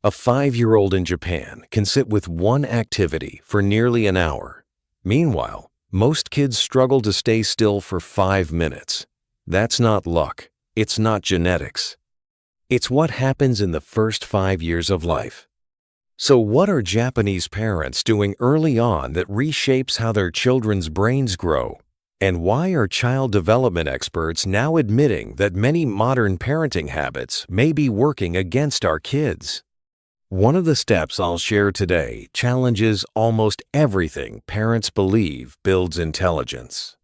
A 5-year-old in Japan can sit with one activity for nearly an hour. Meanwhile, most kids struggle to stay still for 5 minutes. That's not luck. It's not genetics. It's what happens in the first 5 years of life. So what are Japanese parents doing early on that reshapes how their children's brains grow? And why are child development experts now admitting that many modern parenting habits may be working against our kids? One of the steps I'll share today challenges almost everything parents believe builds intelligence.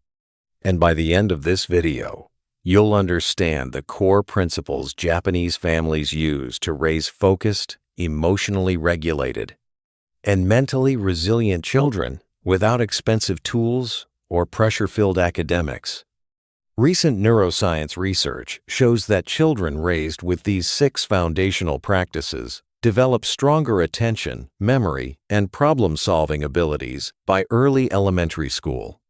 And by the end of this video, you'll understand the core principles Japanese families use to raise focused, emotionally regulated, and mentally resilient children without expensive tools or pressure-filled academics. Recent neuroscience research shows that children raised with these 6 foundational practices develop stronger attention, memory, and problem-solving abilities by early elementary school.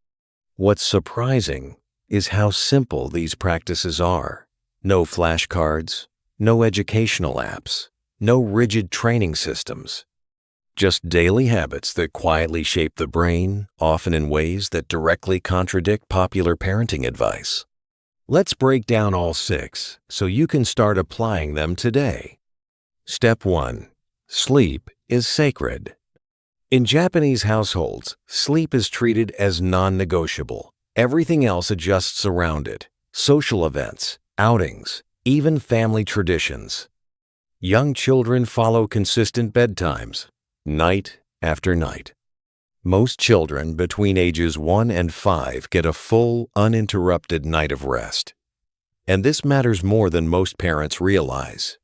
What's surprising is how simple these practices are. No flashcards, no educational apps, no rigid training systems. Just daily habits that quietly shape the brain, often in ways that directly contradict popular parenting advice. Let's break down all 6 so you can start applying them today. Step 1. Sleep is sacred. In Japanese households, sleep is treated as non-negotiable. Everything else adjusts around it. Social events, outings, even family traditions. Young children follow consistent bedtimes, night after night. Most children between ages 1 and 5 get a full, uninterrupted night of rest. And this matters more than most parents realize.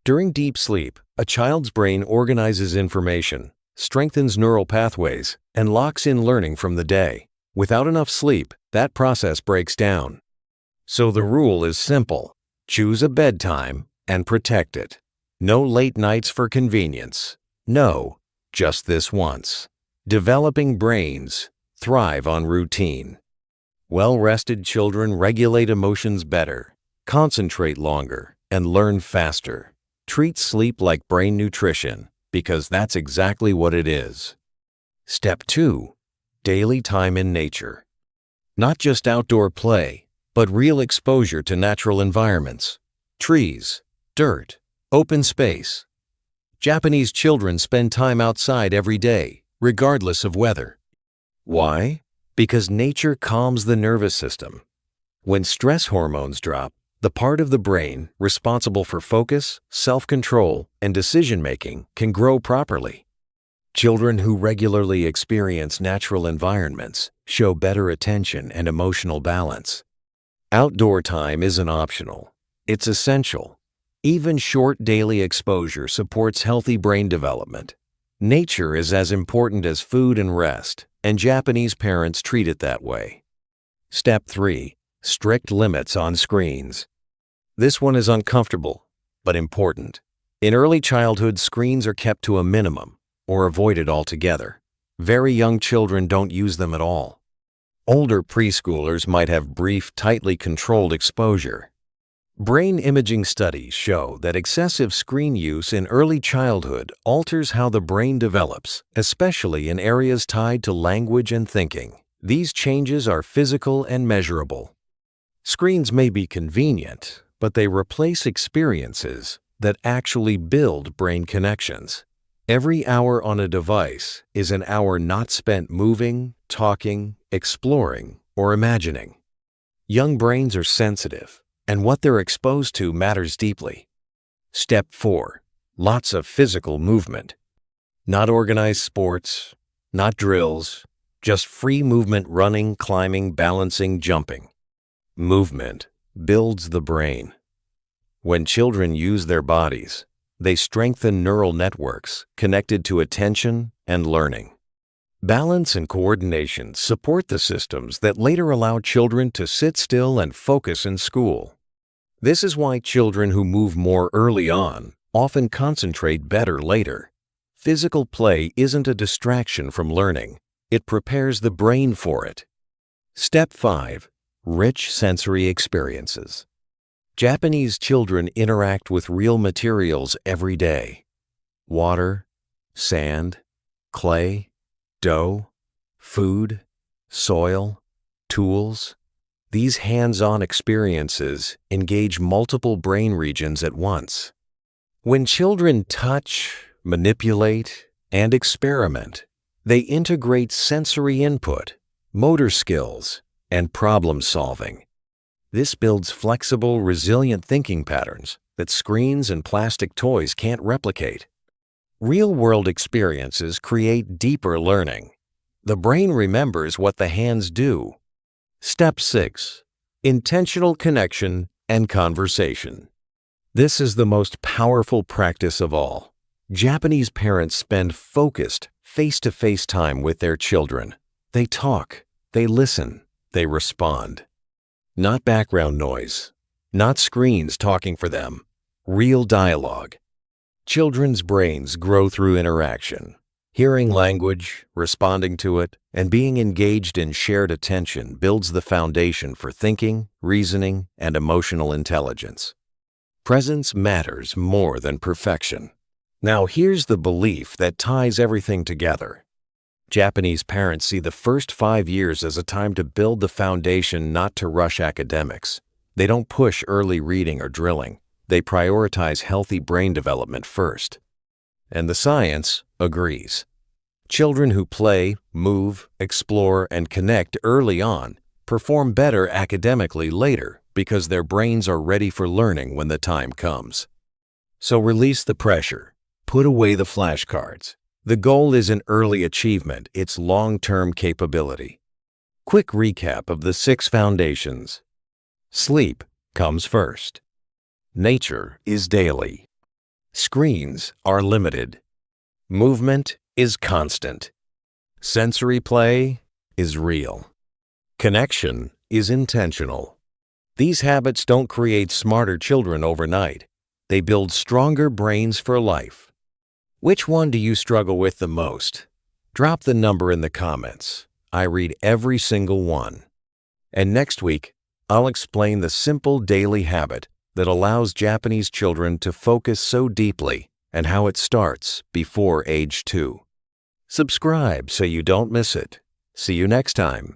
During deep sleep, a child's brain organizes information, strengthens neural pathways, and locks in learning from the day. Without enough sleep, that process breaks down. So the rule is simple. Choose a bedtime and protect it. No late nights for convenience. No, just this once. Developing brains thrive on routine. Well-rested children regulate emotions better, concentrate longer, and learn faster. Treat sleep like brain nutrition, because that's exactly what it is. Step 2. Daily time in nature. Not just outdoor play, but real exposure to natural environments. Trees, dirt, open space. Japanese children spend time outside every day, regardless of weather. Why? Because nature calms the nervous system. When stress hormones drop, the part of the brain responsible for focus, self-control, and decision-making can grow properly. Children who regularly experience natural environments show better attention and emotional balance. Outdoor time isn't optional. It's essential. Even short daily exposure supports healthy brain development. Nature is as important as food and rest, and Japanese parents treat it that way. Step 3. Strict limits on screens. This one is uncomfortable, but important. In early childhood, screens are kept to a minimum or avoided altogether. Very young children don't use them at all. Older preschoolers might have brief, tightly controlled exposure. Brain imaging studies show that excessive screen use in early childhood alters how the brain develops, especially in areas tied to language and thinking. These changes are physical and measurable. Screens may be convenient, but they replace experiences that actually build brain connections. Every hour on a device is an hour not spent moving, talking, exploring, or imagining. Young brains are sensitive, and what they're exposed to matters deeply. Step 4. Lots of physical movement. Not organized sports, not drills, just free movement: running, climbing, balancing, jumping. Movement builds the brain. When children use their bodies, they strengthen neural networks connected to attention and learning. Balance and coordination support the systems that later allow children to sit still and focus in school. This is why children who move more early on often concentrate better later. Physical play isn't a distraction from learning. It prepares the brain for it. Step 5. Rich sensory experiences. Japanese children interact with real materials every day. water, sand, clay, dough, food, soil, tools. These hands-on experiences engage multiple brain regions at once. When children touch, manipulate, and experiment, they integrate sensory input, motor skills, and problem solving. This builds flexible, resilient thinking patterns that screens and plastic toys can't replicate. Real-world experiences create deeper learning. The brain remembers what the hands do. Step 6. Intentional connection and conversation. This is the most powerful practice of all. Japanese parents spend focused, face-to-face time with their children. They talk, they listen, they respond. Not background noise, not screens talking for them. Real dialogue. Children's brains grow through interaction. Hearing language, responding to it, and being engaged in shared attention builds the foundation for thinking, reasoning, and emotional intelligence. Presence matters more than perfection. Now here's the belief that ties everything together. Japanese parents see the first 5 years as a time to build the foundation, not to rush academics. They don't push early reading or drilling. They prioritize healthy brain development first. And the science agrees. Children who play, move, explore, and connect early on perform better academically later because their brains are ready for learning when the time comes. So release the pressure. Put away the flashcards. The goal isn't early achievement, it's long-term capability. Quick recap of the 6 foundations. Sleep comes first. Nature is daily. Screens are limited. Movement is constant. Sensory play is real. Connection is intentional. These habits don't create smarter children overnight. They build stronger brains for life. Which one do you struggle with the most? Drop the number in the comments. I read every single one. And next week, I'll explain the simple daily habit that allows Japanese children to focus so deeply and how it starts before age 2. Subscribe so you don't miss it. See you next time.